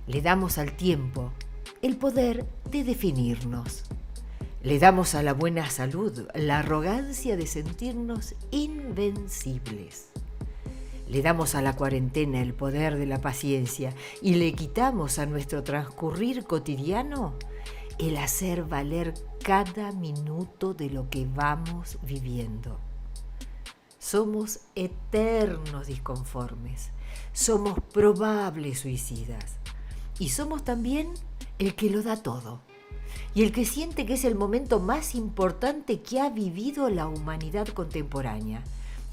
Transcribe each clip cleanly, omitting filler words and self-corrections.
Le damos al tiempo el poder de definirnos. Le damos a la buena salud la arrogancia de sentirnos invencibles. Le damos a la cuarentena el poder de la paciencia y le quitamos a nuestro transcurrir cotidiano el hacer valer cada minuto de lo que vamos viviendo. Somos eternos disconformes, somos probables suicidas y somos también el que lo da todo y el que siente que es el momento más importante que ha vivido la humanidad contemporánea.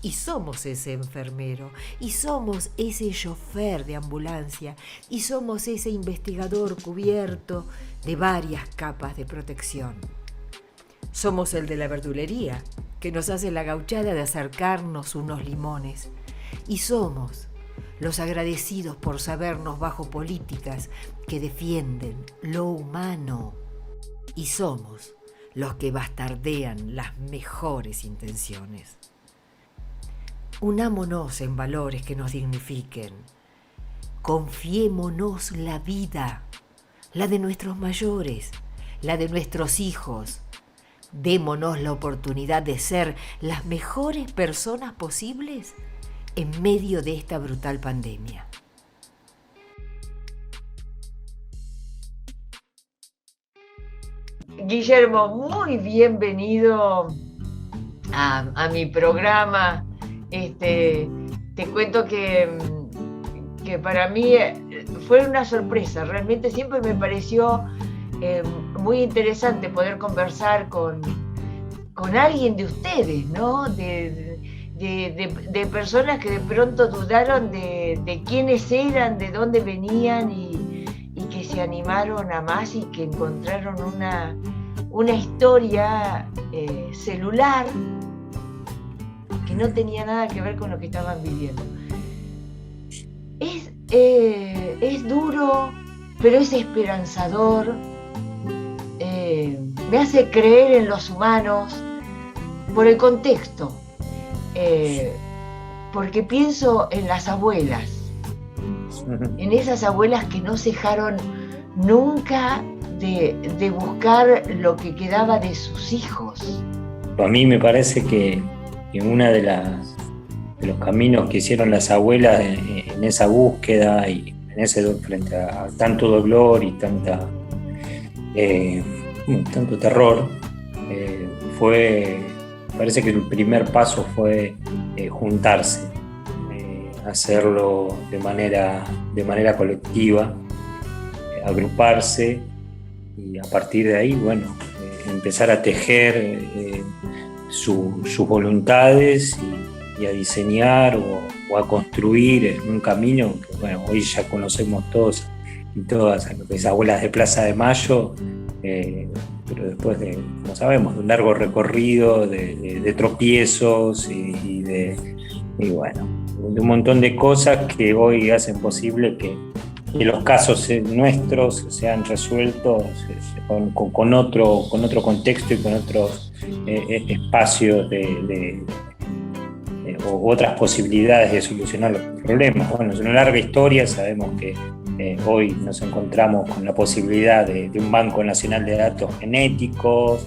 Y somos ese enfermero, y somos ese chofer de ambulancia, y somos ese investigador cubierto de varias capas de protección. Somos el de la verdulería, que nos hace la gauchada de acercarnos unos limones. Y somos los agradecidos por sabernos bajo políticas que defienden lo humano. Y somos los que bastardean las mejores intenciones. Unámonos en valores que nos dignifiquen. Confiémonos la vida, la de nuestros mayores, la de nuestros hijos. Démonos la oportunidad de ser las mejores personas posibles en medio de esta brutal pandemia. Guillermo, muy bienvenido a mi programa. Te cuento que para mí fue una sorpresa. Realmente siempre me pareció muy interesante poder conversar con alguien de ustedes, ¿no? De personas que de pronto dudaron de quiénes eran, de dónde venían y que se animaron a más y que encontraron una historia celular que no tenía nada que ver con lo que estaban viviendo. Es duro, pero es esperanzador. Me hace creer en los humanos por el contexto, porque pienso en las abuelas, en esas abuelas que no cejaron nunca de buscar lo que quedaba de sus hijos. A mí me parece que una de los caminos que hicieron las abuelas en esa búsqueda y frente a tanto dolor y tanto terror, parece que el primer paso fue juntarse, hacerlo de manera colectiva, agruparse y a partir de ahí, empezar a tejer sus voluntades y a diseñar o a construir un camino que hoy ya conocemos todos y todas, las abuelas de Plaza de Mayo, pero después de, como sabemos, de un largo recorrido de tropiezos y de un montón de cosas que hoy hacen posible que los casos nuestros sean resueltos con otro contexto y con otros espacios o otras posibilidades de solucionar los problemas. Es una larga historia, sabemos que hoy nos encontramos con la posibilidad de un Banco Nacional de Datos Genéticos,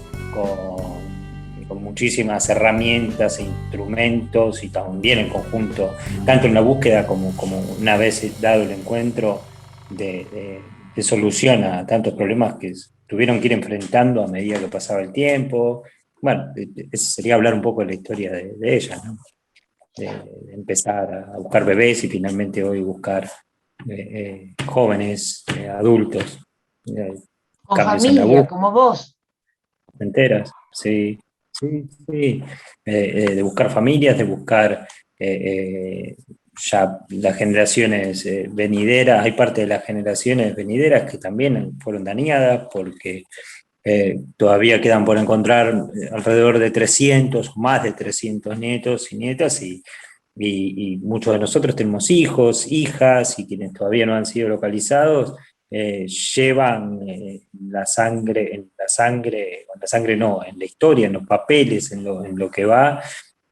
con muchísimas herramientas e instrumentos y también en conjunto, tanto en la búsqueda como una vez dado el encuentro, de solución a tantos problemas que tuvieron que ir enfrentando a medida que pasaba el tiempo. Eso sería hablar un poco de la historia de ella, ¿no? De empezar a buscar bebés y finalmente hoy buscar jóvenes, adultos, Con cambios en la familia, búsqueda, como vos. enteras, sí. De buscar familias, de buscar ya las generaciones venideras. Hay parte de las generaciones venideras que también fueron dañadas porque todavía quedan por encontrar alrededor de 300, más de 300 nietos y nietas, y muchos de nosotros tenemos hijos, hijas, y quienes todavía no han sido localizados llevan en la sangre no, en la historia, en los papeles, en lo que va,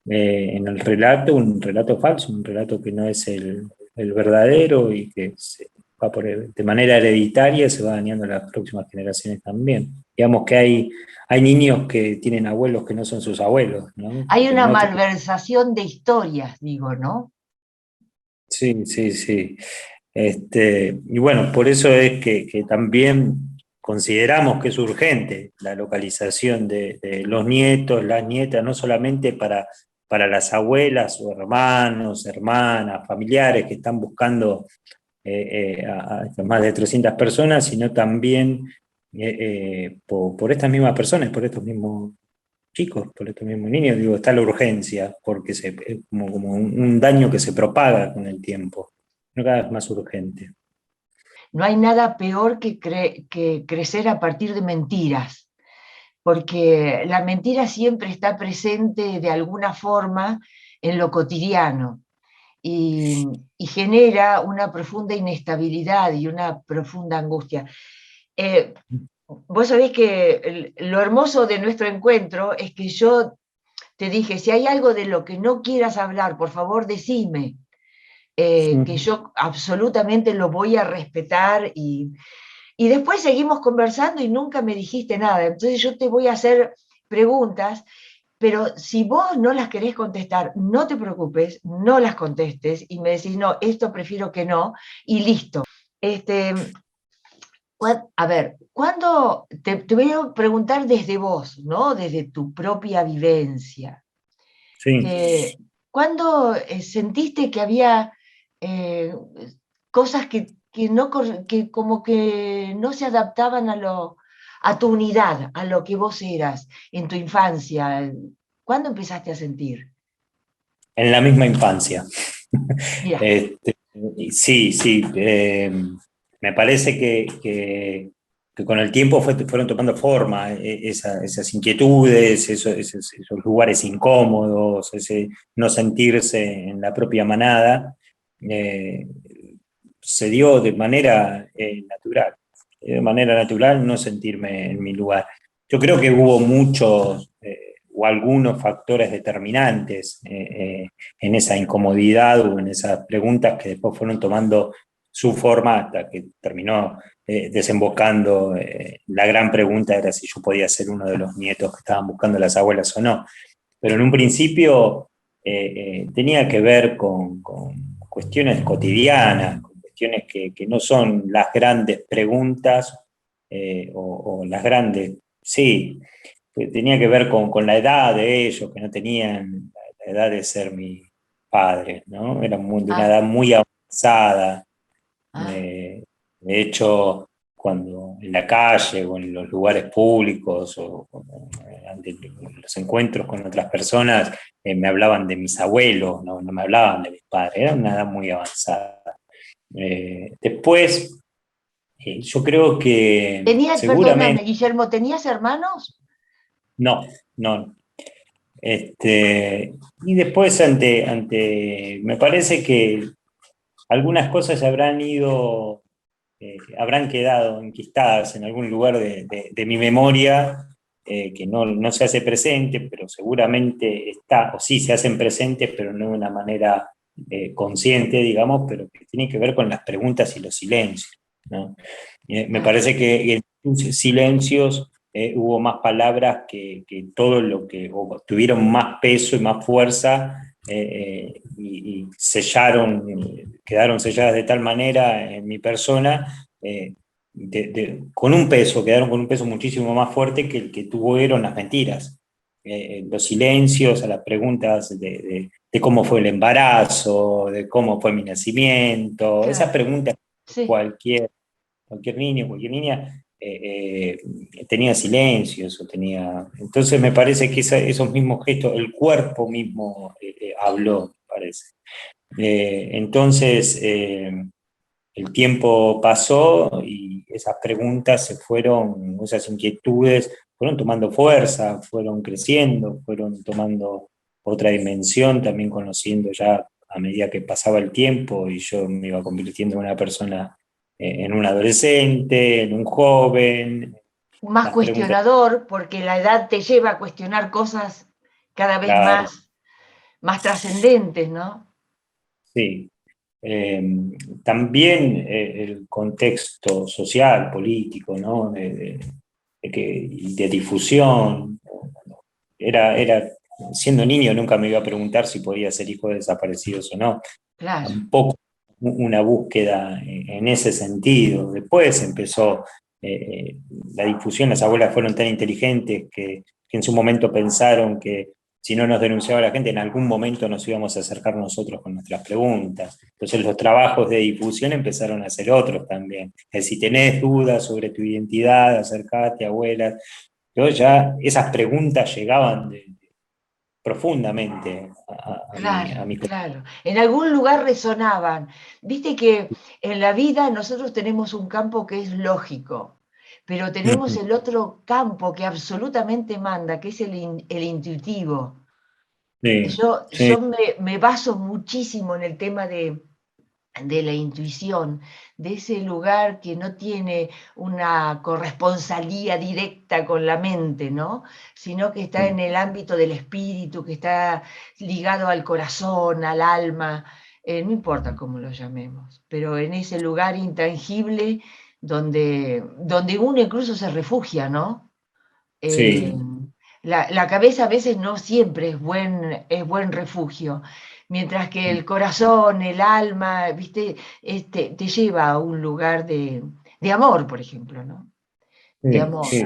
en el relato, un relato falso, un relato que no es el el verdadero y que se va de manera hereditaria se va dañando a las próximas generaciones también. Digamos que hay niños que tienen abuelos que no son sus abuelos, ¿no? Hay Que una no, malversación de historias, digo, ¿no? sí, sí, sí. Y bueno, por eso es que también consideramos que es urgente la localización de los nietos, las nietas, no solamente para las abuelas o hermanos, hermanas, familiares que están buscando a estas más de 300 personas, sino también por estas mismas personas, por estos mismos chicos, por estos mismos niños. Digo, está la urgencia, porque es como un daño que se propaga con el tiempo, no cada vez más urgente. No hay nada peor que crecer a partir de mentiras, porque la mentira siempre está presente de alguna forma en lo cotidiano y, y genera una profunda inestabilidad y una profunda angustia. Vos sabés que lo hermoso de nuestro encuentro es que yo te dije, si hay algo de lo que no quieras hablar, por favor decime, que yo absolutamente lo voy a respetar y después seguimos conversando y nunca me dijiste nada. Entonces yo te voy a hacer preguntas, pero si vos no las querés contestar, no te preocupes, no las contestes y me decís, no, esto prefiero que no, y listo. A ver, ¿cuándo te voy a preguntar desde vos, ¿no? Desde tu propia vivencia? Sí. ¿Cuándo sentiste que había cosas que como que no se adaptaban a tu unidad, a lo que vos eras en tu infancia? ¿Cuándo empezaste a sentir? En la misma infancia. Mira, Sí, sí. Me parece que con el tiempo fueron tomando forma esas inquietudes, esos lugares incómodos, ese no sentirse en la propia manada, eh, se dio de manera natural. De manera natural no sentirme en mi lugar. Yo creo que hubo muchos o algunos factores determinantes en esa incomodidad o en esas preguntas que después fueron tomando su forma hasta que terminó desembocando. La gran pregunta era si yo podía ser uno de los nietos que estaban buscando a las abuelas o no. Pero en un principio tenía que ver con cuestiones cotidianas, con cuestiones que no son las grandes preguntas o las grandes, sí, tenía que ver con la edad de ellos, que no tenían la edad de ser mi padre, ¿no? Eran de una ah, edad muy avanzada. ah, De hecho, cuando en la calle o en los lugares públicos o ante los encuentros con otras personas, me hablaban de mis abuelos, no me hablaban de mis padres, era una edad muy avanzada. Después, yo creo que perdóname, seguramente, Guillermo, ¿tenías hermanos? no, no. Y después me parece que algunas cosas habrán ido habrán quedado enquistadas en algún lugar de mi memoria, que no se hace presente, pero seguramente está, o sí se hacen presentes, pero no de una manera consciente, digamos, pero que tiene que ver con las preguntas y los silencios, ¿no? Me Ah, parece que en sus silencios hubo más palabras que todo lo que, o tuvieron más peso y más fuerza, y sellaron, quedaron selladas de tal manera en mi persona, con un peso, quedaron con un peso muchísimo más fuerte que el que tuvieron las mentiras. Los silencios a las preguntas de cómo fue el embarazo, de cómo fue mi nacimiento, esas claro, preguntas sí. cualquier niño, cualquier niña tenía silencios o tenía. Entonces me parece que esos mismos gestos, el cuerpo mismo habló, me parece. Entonces, el tiempo pasó y esas preguntas esas inquietudes fueron tomando fuerza, fueron creciendo, fueron tomando otra dimensión, también conociendo ya a medida que pasaba el tiempo y yo me iba convirtiendo en una persona, en un adolescente, en un joven. Más Las preguntas, cuestionador, porque la edad te lleva a cuestionar cosas cada vez claro, más trascendentes, ¿no? sí. También el contexto social, político, ¿no? De difusión. Siendo niño nunca me iba a preguntar si podía ser hijo de desaparecidos o no. Claro. Tampoco una búsqueda en ese sentido. Después empezó la difusión. Las abuelas fueron tan inteligentes que en su momento pensaron que si no nos denunciaba la gente, en algún momento nos íbamos a acercar nosotros con nuestras preguntas. Entonces los trabajos de difusión empezaron a ser otros también. Si tenés dudas sobre tu identidad, acercate, abuelas. Yo ya esas preguntas llegaban profundamente a mi Claro. En algún lugar resonaban. Viste que en la vida nosotros tenemos un campo que es lógico, pero tenemos el otro campo que absolutamente manda, que es el intuitivo. Sí, Yo sí. me baso muchísimo en el tema de la intuición, de ese lugar que no tiene una corresponsalía directa con la mente, ¿no? Sino que está en el ámbito del espíritu, que está ligado al corazón, al alma, no importa cómo lo llamemos, pero en ese lugar intangible donde uno incluso se refugia, ¿no? Sí. La cabeza a veces no siempre es buen refugio, mientras que el corazón, el alma, ¿viste? Te lleva a un lugar de amor, por ejemplo, ¿no? De Sí, amor. sí.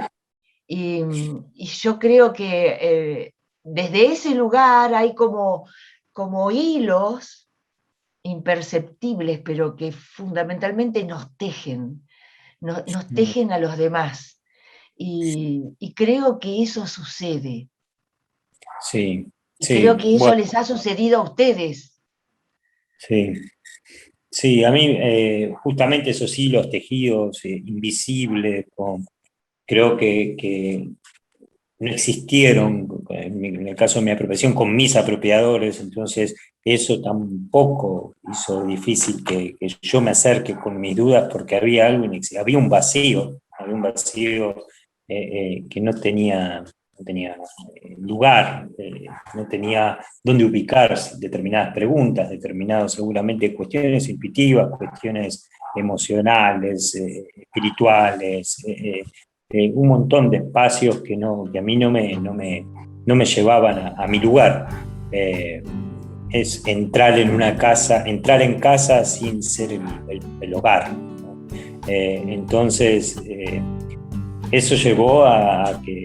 Y yo creo que desde ese lugar hay como hilos imperceptibles, pero que fundamentalmente nos tejen a los demás. Y creo que eso sucede. Sí, Y creo sí. que eso Bueno, les ha sucedido a ustedes. sí. Sí, a mí justamente esos hilos tejidos invisibles, creo que no existieron, en el caso de mi apropiación, con mis apropiadores, entonces eso tampoco hizo difícil que yo me acerque con mis dudas porque había algo, había un vacío que no tenía lugar, no tenía dónde ubicarse determinadas preguntas, determinadas seguramente cuestiones intuitivas, cuestiones emocionales, espirituales, un montón de espacios que a mí no me llevaban a mi lugar. Es entrar en casa sin ser el hogar, ¿no? Entonces, eso llevó a que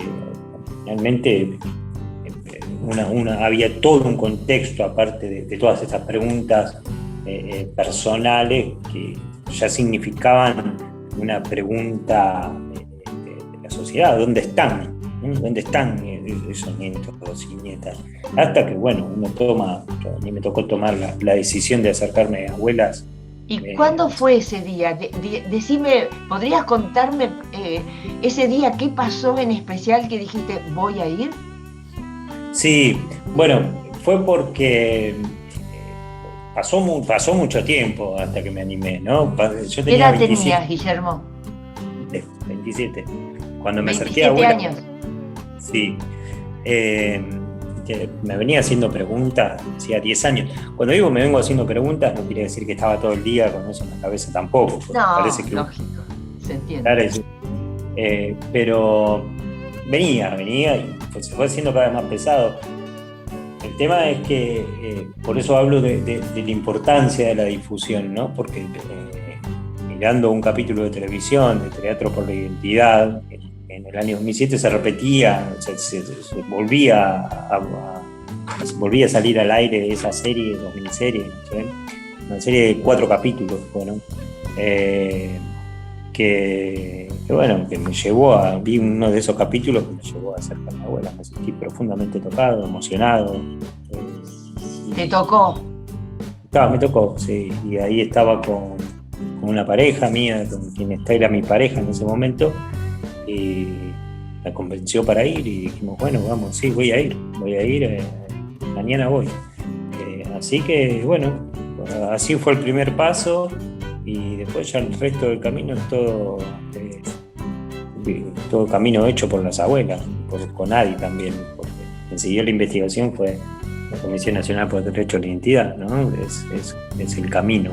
realmente había todo un contexto, aparte de todas estas preguntas personales, que ya significaban una pregunta de la sociedad: ¿dónde están? ¿Dónde están esos nietos y nietas? Hasta que, bueno, a mí me tocó tomar la decisión de acercarme a abuelas. ¿Y cuándo fue ese día? Decime, ¿podrías contarme ese día qué pasó en especial que dijiste, voy a ir? Sí, bueno, fue porque pasó mucho tiempo hasta que me animé, ¿no? Yo ¿Qué tenía edad 27, tenías, Guillermo? 27. Cuando me acerqué a 27 abuela, años. sí, que me venía haciendo preguntas, hacía 10 años. Cuando digo me vengo haciendo preguntas, no quiere decir que estaba todo el día con eso en la cabeza tampoco. No, parece que lógico, se entiende. Pero venía y pues se fue haciendo cada vez más pesado. El tema es que, por eso hablo de la importancia de la difusión, ¿no? Porque mirando un capítulo de televisión, de Teatro por la Identidad, en el año 2007 se repetía, se volvía a salir al aire esa serie, 2000 ¿sí? Una serie de 4 capítulos, bueno, que me llevó vi uno de esos capítulos que me llevó a acercar a mi abuela. Me sentí profundamente tocado, emocionado. ¿Te tocó? Me tocó, sí, y ahí estaba con una pareja mía, con quien era mi pareja en ese momento, y la convenció para ir y dijimos, bueno, vamos, sí, voy a ir, mañana voy. Así que, bueno, así fue el primer paso, y después ya el resto del camino es todo camino hecho por las abuelas, con Adi también, porque quien siguió la investigación fue Comisión Nacional por el Derecho a la Identidad, ¿no? Es el camino.